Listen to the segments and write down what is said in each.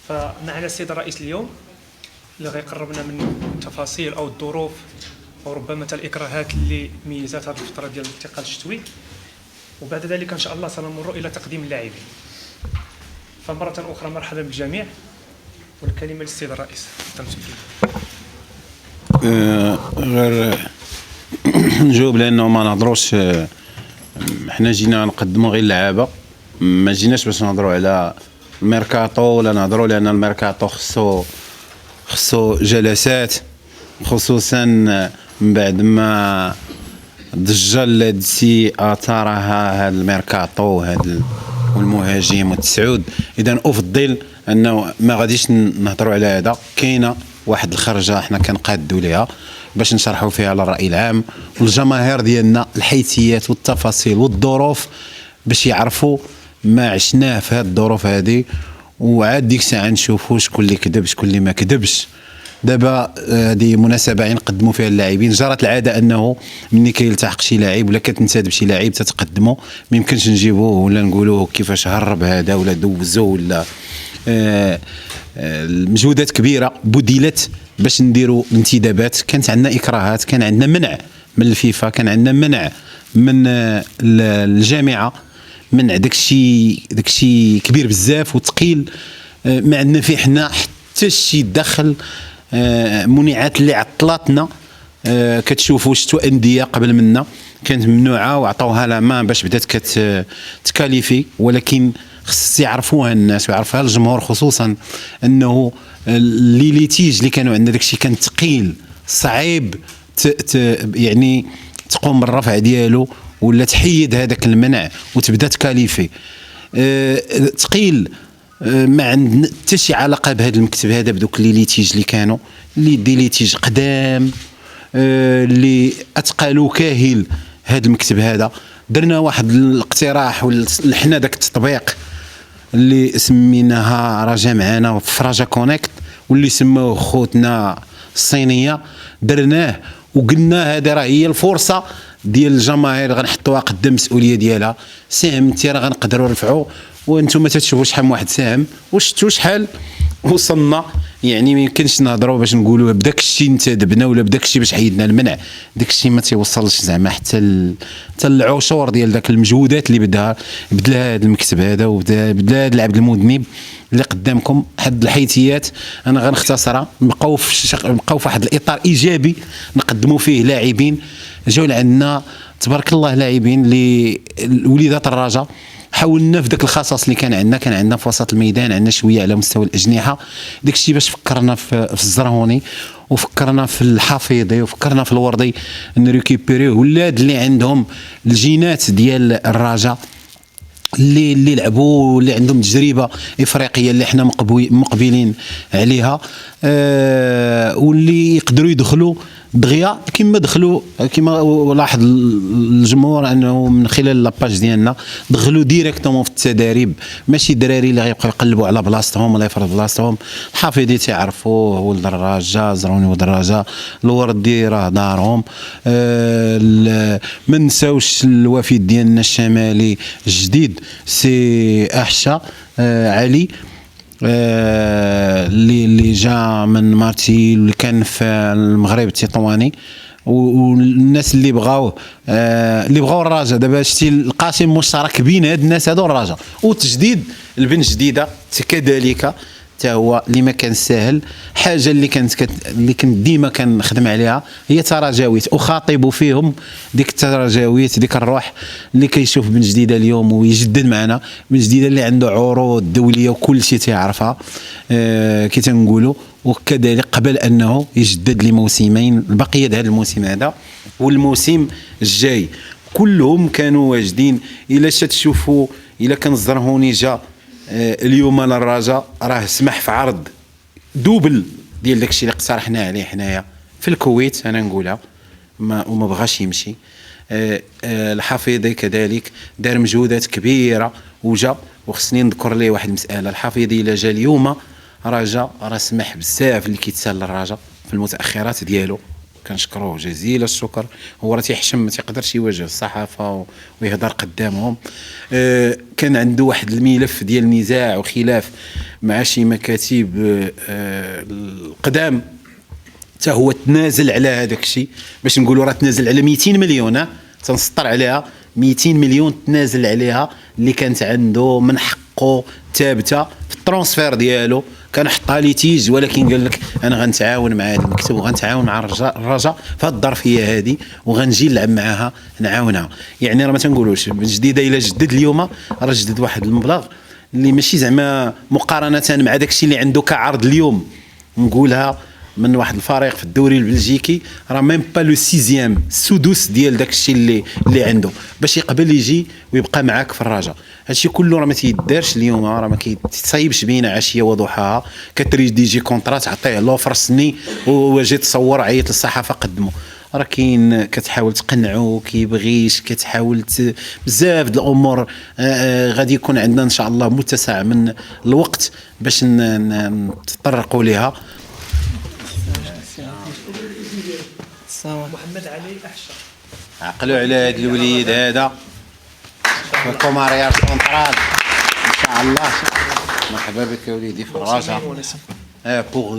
فمعنا السيد الرئيس اليوم اللي غيقربنا من التفاصيل او الظروف او ربما الإكراهات اللي ميزات هذه الفتره ديال الانتقال الشتوي، وبعد ذلك ان شاء الله سنمر الى تقديم اللاعبين. فمره اخرى مرحبا بالجميع، والكلمه للسيد الرئيس. غير نجاوب لانه ما نهضروش. حنا جينا نقدموا غير اللعابه، ما جيناش باش نهضروا على الميركاتو ولا نهضروا، لان الميركاتو خصو جلسات، خصوصا من بعد ما ضجل هادشي اثارها هاد الميركاتو هاد والمهاجم والتسعود. اذا افضل انه ما غاديش نهضروا على هذا. كاينه واحد الخرجه حنا كنقادوا ليها باش نشرحوا فيها على الراي العام والجماهير ديالنا الحيثيات والتفاصيل والظروف، باش يعرفوا ما عشناه في هاد الظروف هذه، وعاد ديك الساعه نشوفوا شكون اللي كذب شكون اللي ما كذبش. دابا هذه مناسبه نقدموا فيها اللاعبين. جرت العاده انه ملي كيلتحق شي لاعب ولا كتنتدب شي لاعب تتقدموا، ما يمكنش نجيبوه ولا نقولوه كيفاش هرب هذا ولا دوزو ولا المجهودات كبيره بذلت باش نديروا الانتدابات. كانت عندنا اكراهات، كان عندنا منع من الفيفا، كان عندنا منع من الجامعه، منع داكشي كبير بزاف وثقيل. ما عندنا فيه حنا حتى شي دخل. منيعات اللي عطلاتنا كتشوفوا شتوا انديه قبل منا كانت ممنوعه وعطوها لا مان باش بدات كتكاليفي، ولكن خص يعرفوها الناس ويعرفها الجمهور، خصوصا انه لي ليتيج اللي كانوا عندنا داكشي كان ثقيل صعيب يعني تقوم بالرفع ديالو ولا تحيد هذاك المنع وتبدا تكاليفي. ثقيل. ما عندنا حتى شي علاقه بهذا المكتب هذا بدوك لي ليتيج اللي كانوا اللي دي ليتيج قدام اللي اثقلوا كاهل هذا المكتب هذا. درنا واحد الاقتراح ولحنا داك التطبيق اللي سميناها رجا معانا في رجا كونيكت، واللي سموه خوتنا الصينيه. درناه وقلنا هذه راه هي الفرصه ديال الجماهير، غنحطوها قدام المسؤوليه ديالها. ساهمتي راه غنقدروا نرفعوا، وانتم تشوفوا شحال من واحد ساهم وشفتوا شحال وصلنا. يعني ما يمكنش نهضروا باش نقولوا بداك الشيء انتدبنا ولا بداك الشيء باش حيدنا المنع. داك الشيء ما تيوصلش زعما حتى العشور ديال داك المجهودات اللي بدلها هذا المكتب هذا وبدلها هذا العبد المذنب اللي قدامكم. حد الحيثيات انا غنختصرها. نبقاو في واحد الاطار ايجابي نقدموا فيه لاعبين. جاو عندنا تبارك الله لاعبين اللي وليدات الرجاء. حاولنا في داك الخصاص اللي كان عندنا في وسط الميدان، عندنا شويه على مستوى الاجنحه. داك الشيء باش فكرنا في الزرهوني وفكرنا في الحفيظي وفكرنا في الوردي نريكيبيريو ولاد اللي عندهم الجينات ديال الرجاء، اللي لعبوا واللي عندهم تجربه افريقيه اللي احنا مقبلين عليها، واللي يقدروا يدخلوا دغيا كما دخلوا. كما لاحظ الجمهور انه من خلال لاباج ديالنا دخلوا ديريكتومون في التدريب، ماشي دراري اللي غيبقاو يقلبوا على بلاصتهم ولا يفرض بلاصتهم. الحفيظي تعرفوه، ولد الرجاء، زروني ولد الرجاء، الوردي راه دارهم. ما نساوش الوفد ديالنا الشمالي الجديد سي احشا علي، اللي جا من مارتيل واللي كان في المغرب التطواني، والناس اللي بغاو الرجاء. دابا شتي القاسم مشترك بين هاد الناس هادو الرجاء. وتجديد البن جديده كذلك حتى هو اللي ما كان ساهل. حاجه اللي كنت ديما كنخدم عليها هي تراجاويت، اخاطب فيهم ديك التراجاويت، ديك الروح اللي كيشوف بن جديده اليوم ويجدد معنا. بن جديده اللي عنده عروض دوليه وكل شيء تيعرفها كي تنقولوا، وكذلك قبل انه يجدد لموسمين البقيه هذا الموسم هذا والموسم الجاي. كلهم كانوا واجدين. الا تشوفوا الا كان الزرهوني جا اليوم للرجاء راه سمح في عرض دوبل ديال داكشي اللي اقترحنا عليه حنايا في الكويت. انا نقولها وما بغاش يمشي. الحفيظي كذلك دار مجهودات كبيره وجا. وخصني نذكر ليه واحد المساله. الحفيظي الا جا اليوم راه سمح بزاف اللي كيتسال للرجاء في المتاخرات ديالو كنشكروه جزيل الشكر. هو راه تيحشم ما تيقدرش يواجه الصحافه ويهضر قدامهم. كان عنده واحد الملف ديال النزاع وخلاف مع شي مكاتب القدام، حتى هو تنازل على هذاك الشيء. باش نقولوا راه تنازل على 200 مليون، تنسطر عليها 200 مليون تنازل عليها اللي كانت عنده من حقه ثابته في الترانسفير ديالو. كان حطها لي تيج، ولكن قال لك انا غنتعاون مع هذا المكتب وغنتعاون مع الرجاء في هذه الظرفيه هذه، وغنجي نلعب معاها نعاونها. يعني راه ما تنقولوش جديده، الا جدد اليوم راه جدد واحد المبلغ اللي ماشي زعما مقارنه مع داك الشيء اللي عنده كعرض اليوم. نقولها من واحد الفريق في الدوري البلجيكي راه ميم با لو سيزيام، السدس ديال داك الشيء اللي عنده باش يقبل يجي ويبقى معاك في الرجاء. هادشي كله راه ما تيدارش اليوم، راه ما كيتصايبش بينا عشيه وضحاها. كتريد يجي كونطرا تعطيه لوفر السني وجي تصور عيط للصحافه قدمه. راه كاين كتحاول تقنعو كيبغيش، كتحاول بزاف د الامور. غادي يكون عندنا ان شاء الله متسع من الوقت باش نتطرقوا ليها. محمد علي احشر، عقلوا على هذا الوليد هذا الكوماريار سونترال ان شاء الله. مرحبا بك يا وليدي في الرجاء. بوغ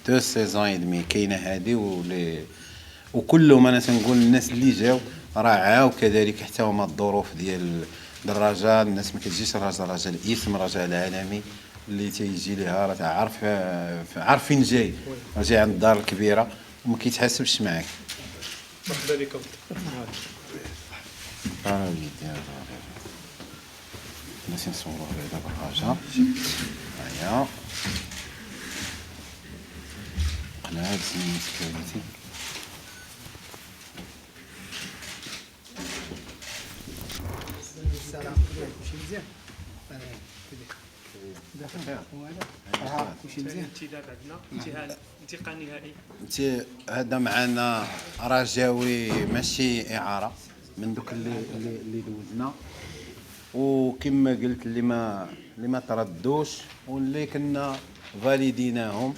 2 سيزون اي دمي كاينه هذه وكلهم. انا تنقول الناس اللي جاو راه عاو كذلك حتى هما الظروف ديال الرجاء. الناس ما كتجيش الرجاء الاسم رجاء العالمي اللي تيجي ليها راه عارف فين جاي، راه جاي عند الدار الكبيره وما كيتحاسبش معاك. مرحبا بك. الناس نصوروا هذا بالرجاء. هيا قناة سميت كواليتي. السلام ماشي مزيان. ماشي مزيان. الانتداب عندنا انتقال نهائي. انت هذا معنا رجاوي ماشي اعاره من دوك اللي دوزنا، وكما قلت اللي ما تردوش واللي كنا فاليديناهم.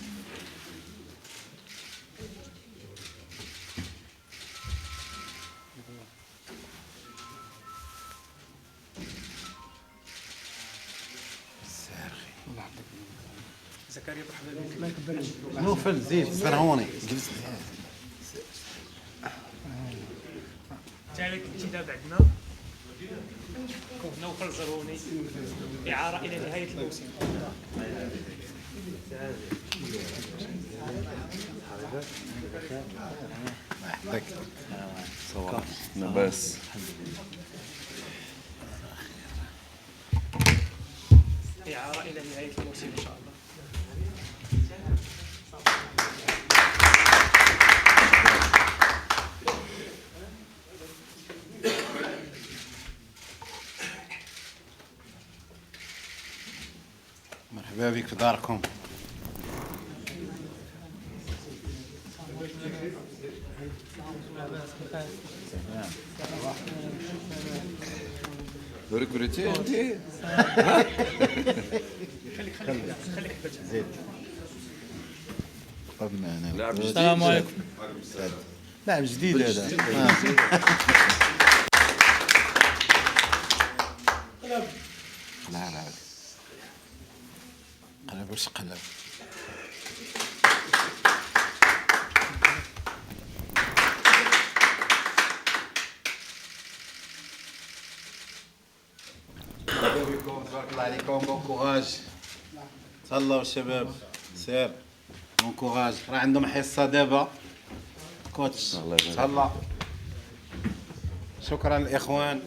زكريا مرحبا بك. نوفل زيد سرهوني جلس. تعالى الانتداب عندنا نوفل زروني إعارة إلى نهاية الموسم. يحفظك. صور بس إعارة إلى نهاية الموسم إن شاء الله. مرحبا بك في داركم. ريكروتي انت خليك زيد. قبلنا انا. السلام عليكم. لاعب جديد هذا. لا قلب واش قلب. تبارك الله عليكم. بون كوراج. تهلاو الشباب. سير بون كوراج. راه عندهم حصه دابا كوتش. تهلا. شكرا الاخوان.